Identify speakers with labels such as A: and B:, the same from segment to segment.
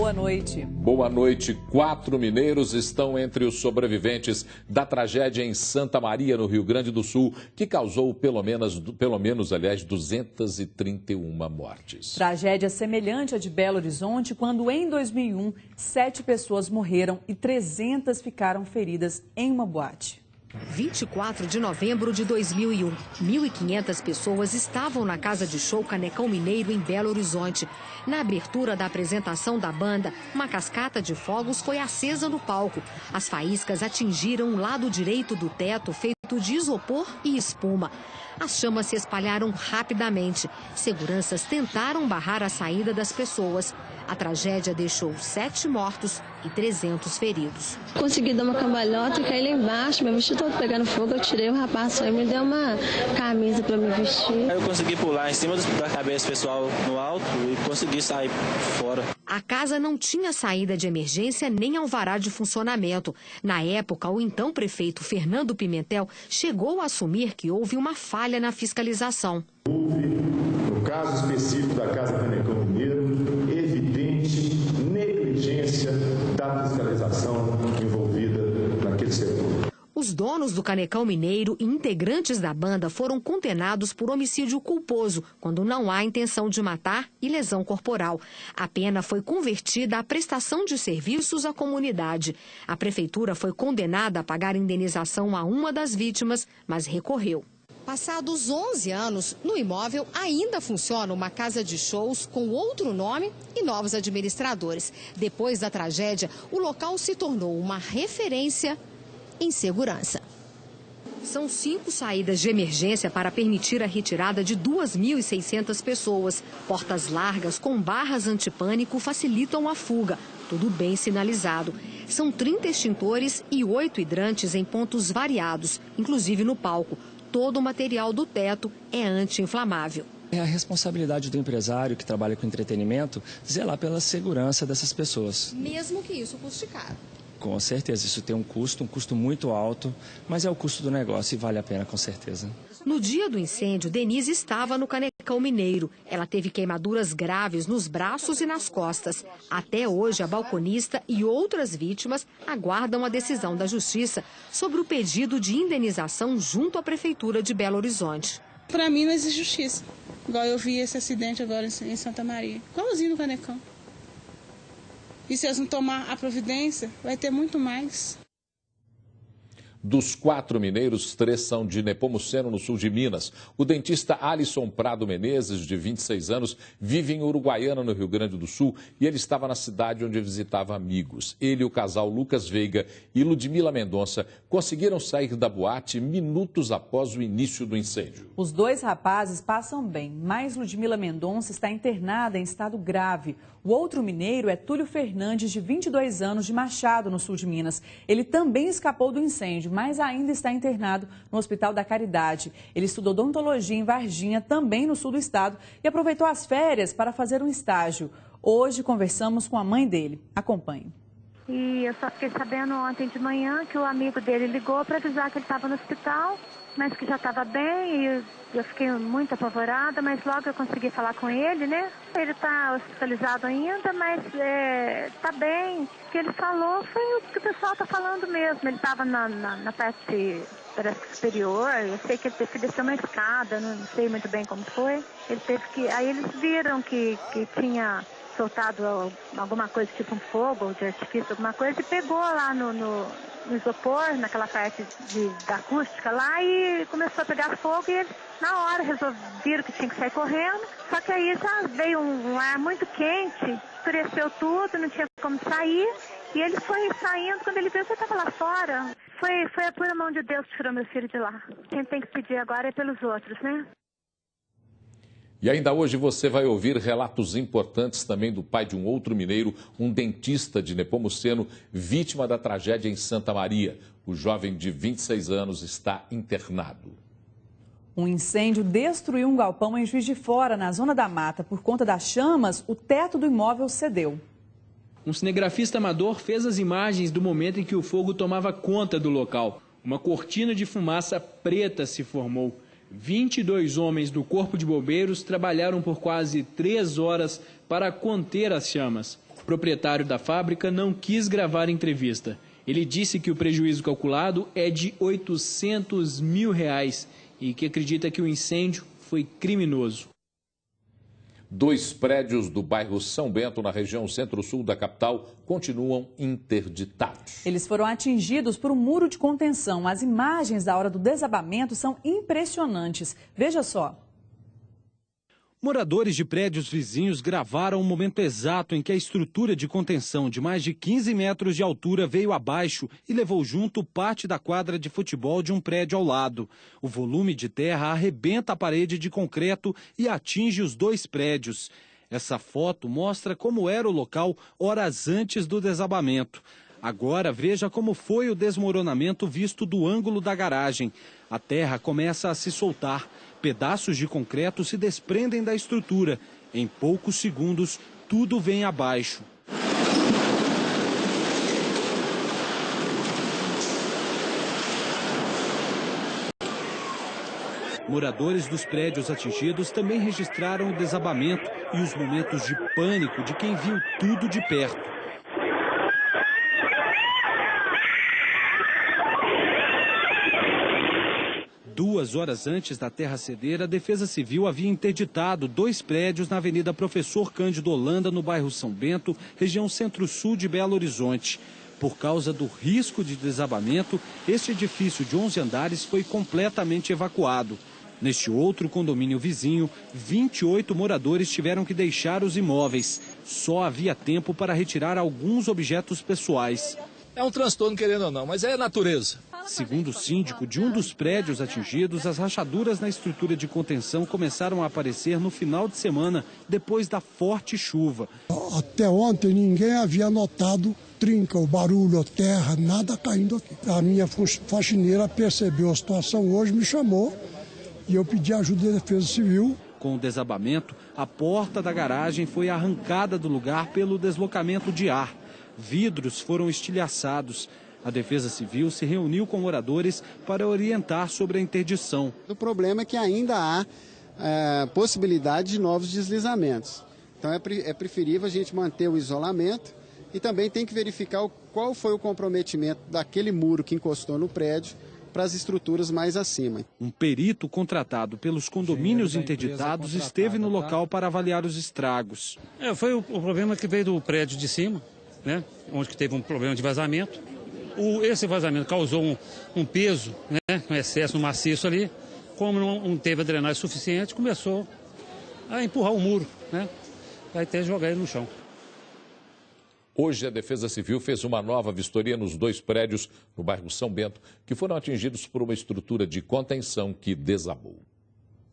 A: boa noite.
B: Boa noite. 4 mineiros estão entre os sobreviventes da tragédia em Santa Maria, no Rio Grande do Sul, que causou pelo menos 231 mortes.
A: Tragédia semelhante à de Belo Horizonte, quando em 2001, 7 pessoas morreram e 300 ficaram feridas em uma boate.
C: 24 de novembro de 2001, 1.500 pessoas estavam na casa de show Canecão Mineiro, em Belo Horizonte. Na abertura da apresentação da banda, uma cascata de fogos foi acesa no palco. As faíscas atingiram o lado direito do teto, feito de isopor e espuma. As chamas se espalharam rapidamente. Seguranças tentaram barrar a saída das pessoas. A tragédia deixou 7 mortos e 300 feridos.
D: Consegui dar uma cambalhota e caí lá embaixo, meu vestido todo pegando fogo, eu tirei o rapaz só e me deu uma camisa para me vestir.
E: Eu consegui pular em cima da cabeça pessoal no alto e consegui sair fora.
C: A casa não tinha saída de emergência nem alvará de funcionamento. Na época, o então prefeito Fernando Pimentel chegou a assumir que houve uma falha na fiscalização.
F: Houve, no caso específico da Casa Canecão Mineiro, evidente negligência da fiscalização envolvida naquele setor.
C: Os donos do Canecão Mineiro e integrantes da banda foram condenados por homicídio culposo, quando não há intenção de matar e lesão corporal. A pena foi convertida à prestação de serviços à comunidade. A prefeitura foi condenada a pagar indenização a uma das vítimas, mas recorreu. Passados 11 anos, no imóvel ainda funciona uma casa de shows com outro nome e novos administradores. Depois da tragédia, o local se tornou uma referência em segurança. São 5 saídas de emergência para permitir a retirada de 2.600 pessoas. Portas largas com barras antipânico facilitam a fuga. Tudo bem sinalizado. São 30 extintores e 8 hidrantes em pontos variados, inclusive no palco. Todo o material do teto é anti-inflamável.
G: É a responsabilidade do empresário que trabalha com entretenimento zelar pela segurança dessas pessoas.
C: Mesmo que isso custe caro.
G: Com certeza, isso tem um custo muito alto, mas é o custo do negócio e vale a pena com certeza.
C: No dia do incêndio, Denise estava no Canecão Mineiro. Ela teve queimaduras graves nos braços e nas costas. Até hoje, a balconista e outras vítimas aguardam a decisão da Justiça sobre o pedido de indenização junto à Prefeitura de Belo Horizonte.
H: Para mim não existe justiça, igual eu vi esse acidente agora em Santa Maria, igualzinho no Canecão. E se eles não tomar a providência, vai ter muito mais.
B: Dos 4 mineiros, 3 são de Nepomuceno, no sul de Minas. O dentista Alisson Prado Menezes, de 26 anos, vive em Uruguaiana, no Rio Grande do Sul, e ele estava na cidade onde visitava amigos. Ele e o casal Lucas Veiga e Ludmila Mendonça conseguiram sair da boate minutos após o início do incêndio.
A: Os 2 rapazes passam bem, mas Ludmila Mendonça está internada em estado grave. O outro mineiro é Túlio Fernandes, de 22 anos, de Machado, no sul de Minas. Ele também escapou do incêndio, mas ainda está internado no Hospital da Caridade. Ele estudou odontologia em Varginha, também no sul do estado, e aproveitou as férias para fazer um estágio. Hoje conversamos com a mãe dele. Acompanhe.
I: E eu só fiquei sabendo ontem de manhã que o amigo dele ligou para avisar que ele estava no hospital, mas que já estava bem, e eu fiquei muito apavorada, mas logo eu consegui falar com ele, né? Ele está hospitalizado ainda, mas está bem. O que ele falou foi o que o pessoal está falando mesmo. Ele estava na parte, parece que superior, eu sei que ele teve que descer uma escada, não sei muito bem como foi. Ele teve que, aí eles viram que tinha soltado alguma coisa, tipo um fogo de artifício, alguma coisa, e pegou lá no isopor, naquela parte da acústica lá, e começou a pegar fogo, e eles na hora viram que tinha que sair correndo, só que aí já veio um ar muito quente, escureceu tudo, não tinha como sair, e ele foi saindo, quando ele viu que eu estava lá fora, foi a pura mão de Deus que tirou meu filho de lá. Quem tem que pedir agora é pelos outros, né?
B: E ainda hoje você vai ouvir relatos importantes também do pai de um outro mineiro, um dentista de Nepomuceno, vítima da tragédia em Santa Maria. O jovem de 26 anos está internado.
A: Um incêndio destruiu um galpão em Juiz de Fora, na Zona da Mata. Por conta das chamas, o teto do imóvel cedeu.
J: Um cinegrafista amador fez as imagens do momento em que o fogo tomava conta do local. Uma cortina de fumaça preta se formou. 22 homens do Corpo de Bombeiros trabalharam por quase 3 horas para conter as chamas. O proprietário da fábrica não quis gravar a entrevista. Ele disse que o prejuízo calculado é de R$ 800 mil e que acredita que o incêndio foi criminoso.
B: 2 prédios do bairro São Bento, na região centro-sul da capital, continuam interditados.
A: Eles foram atingidos por um muro de contenção. As imagens da hora do desabamento são impressionantes. Veja só.
K: Moradores de prédios vizinhos gravaram o momento exato em que a estrutura de contenção de mais de 15 metros de altura veio abaixo e levou junto parte da quadra de futebol de um prédio ao lado. O volume de terra arrebenta a parede de concreto e atinge os 2 prédios. Essa foto mostra como era o local horas antes do desabamento. Agora veja como foi o desmoronamento visto do ângulo da garagem. A terra começa a se soltar. Pedaços de concreto se desprendem da estrutura. Em poucos segundos, tudo vem abaixo. Moradores dos prédios atingidos também registraram o desabamento e os momentos de pânico de quem viu tudo de perto. 2 horas antes da terra ceder, a Defesa Civil havia interditado 2 prédios na Avenida Professor Cândido Holanda, no bairro São Bento, região centro-sul de Belo Horizonte. Por causa do risco de desabamento, este edifício de 11 andares foi completamente evacuado. Neste outro condomínio vizinho, 28 moradores tiveram que deixar os imóveis. Só havia tempo para retirar alguns objetos pessoais.
L: É um transtorno, querendo ou não, mas é natureza.
K: Segundo o síndico de um dos prédios atingidos, as rachaduras na estrutura de contenção começaram a aparecer no final de semana, depois da forte chuva.
M: Até ontem ninguém havia notado trinca, o barulho, a terra, nada caindo aqui. A minha faxineira percebeu a situação hoje, me chamou e eu pedi ajuda da Defesa Civil.
K: Com o desabamento, a porta da garagem foi arrancada do lugar pelo deslocamento de ar. Vidros foram estilhaçados. A Defesa Civil se reuniu com moradores para orientar sobre a interdição.
N: O problema é que ainda há possibilidade de novos deslizamentos. Então é preferível a gente manter o isolamento e também tem que verificar qual foi o comprometimento daquele muro que encostou no prédio para as estruturas mais acima.
K: Um perito contratado pelos condomínios interditados esteve no local para avaliar os estragos.
O: Foi o problema que veio do prédio de cima, né, onde que teve um problema de vazamento. Esse vazamento causou um peso, né, um excesso no maciço ali. Como não teve a drenagem suficiente, começou a empurrar o muro, né, até jogar ele no chão.
B: Hoje, a Defesa Civil fez uma nova vistoria nos 2 prédios no bairro São Bento, que foram atingidos por uma estrutura de contenção que desabou.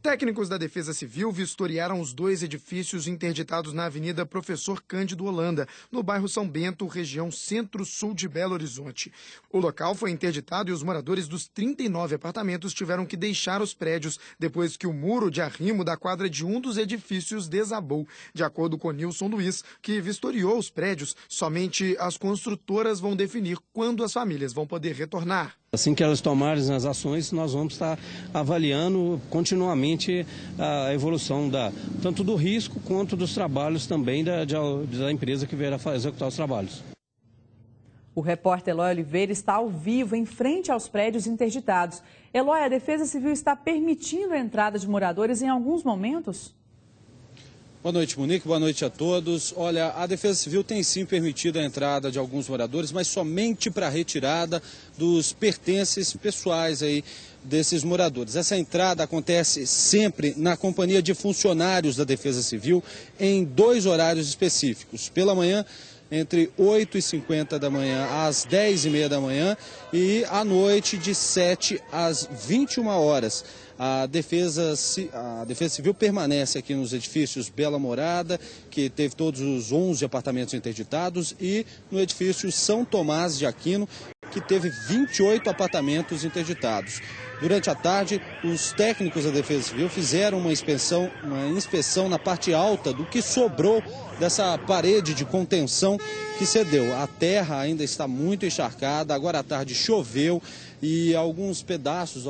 P: Técnicos da Defesa Civil vistoriaram os 2 edifícios interditados na Avenida Professor Cândido Holanda, no bairro São Bento, região centro-sul de Belo Horizonte. O local foi interditado e os moradores dos 39 apartamentos tiveram que deixar os prédios depois que o muro de arrimo da quadra de um dos edifícios desabou. De acordo com Nilson Luiz, que vistoriou os prédios, somente as construtoras vão definir quando as famílias vão poder retornar.
Q: Assim que elas tomarem as ações, nós vamos estar avaliando continuamente a evolução tanto do risco quanto dos trabalhos também da empresa que virá executar os trabalhos.
A: O repórter Eloy Oliveira está ao vivo em frente aos prédios interditados. Eloy, a Defesa Civil está permitindo a entrada de moradores em alguns momentos?
K: Boa noite, Monique. Boa noite a todos. Olha, a Defesa Civil tem sim permitido a entrada de alguns moradores, mas somente para a retirada dos pertences pessoais aí desses moradores. Essa entrada acontece sempre na companhia de funcionários da Defesa Civil em 2 horários específicos. Pela manhã, entre 8h50 da manhã às 10h30 da manhã e à noite de 7 às 21 horas. A Defesa Civil permanece aqui nos edifícios Bela Morada, que teve todos os 11 apartamentos interditados, e no edifício São Tomás de Aquino, que teve 28 apartamentos interditados. Durante a tarde, os técnicos da Defesa Civil fizeram uma inspeção na parte alta do que sobrou dessa parede de contenção que cedeu. A terra ainda está muito encharcada, agora à tarde choveu e alguns pedaços,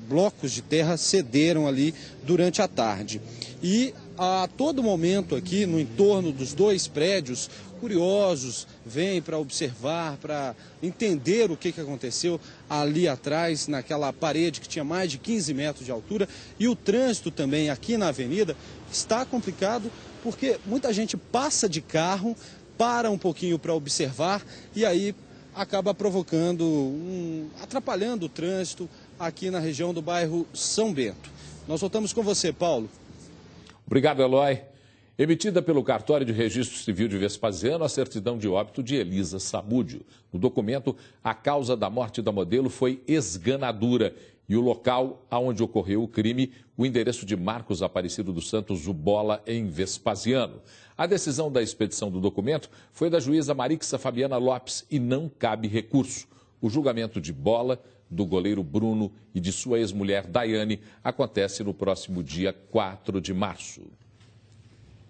K: blocos de terra cederam ali durante a tarde. E a todo momento aqui no entorno dos dois prédios, curiosos vêm para observar, para entender o que aconteceu ali atrás, naquela parede que tinha mais de 15 metros de altura. E o trânsito também aqui na avenida está complicado porque muita gente passa de carro, para um pouquinho para observar e aí acaba provocando, atrapalhando o trânsito aqui na região do bairro São Bento. Nós voltamos com você, Paulo.
B: Obrigado, Eloy. Emitida pelo Cartório de Registro Civil de Vespasiano, a certidão de óbito de Elisa Samúdio. No documento, a causa da morte da modelo foi esganadura e o local onde ocorreu o crime, o endereço de Marcos Aparecido dos Santos Ubola, em Vespasiano. A decisão da expedição do documento foi da juíza Marixa Fabiana Lopes e não cabe recurso. O julgamento de Bola, do goleiro Bruno e de sua ex-mulher Daiane acontece no próximo dia 4 de março.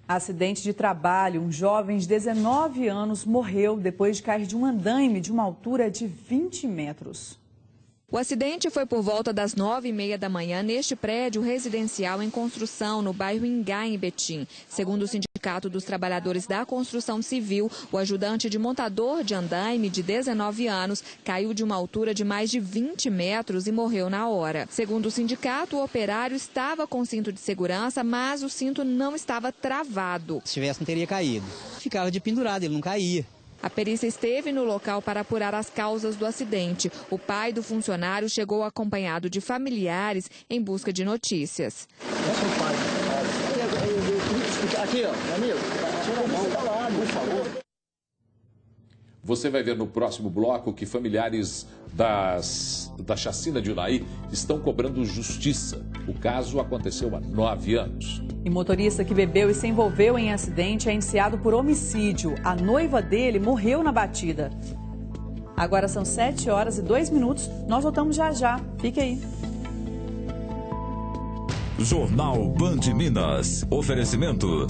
A: Acidente de trabalho. Um jovem de 19 anos morreu depois de cair de um andaime de uma altura de 20 metros.
R: O acidente foi por volta das 9h30 da manhã neste prédio residencial em construção no bairro Ingá, em Betim. Segundo o Sindicato dos Trabalhadores da Construção Civil, o ajudante de montador de andaime de 19 anos caiu de uma altura de mais de 20 metros e morreu na hora. Segundo o sindicato, o operário estava com cinto de segurança, mas o cinto não estava travado.
S: Se tivesse, não teria caído. Ficava de pendurado, ele não caía.
R: A perícia esteve no local para apurar as causas do acidente. O pai do funcionário chegou acompanhado de familiares em busca de notícias.
T: Aqui, ó, amigo. Tira a mão, por favor.
B: Você vai ver no próximo bloco que familiares da chacina de Unai estão cobrando justiça. O caso aconteceu há 9 anos.
A: E motorista que bebeu e se envolveu em acidente é indiciado por homicídio. A noiva dele morreu na batida. Agora são 7h02. Nós voltamos já já. Fique aí.
U: Jornal Band Minas. Oferecimento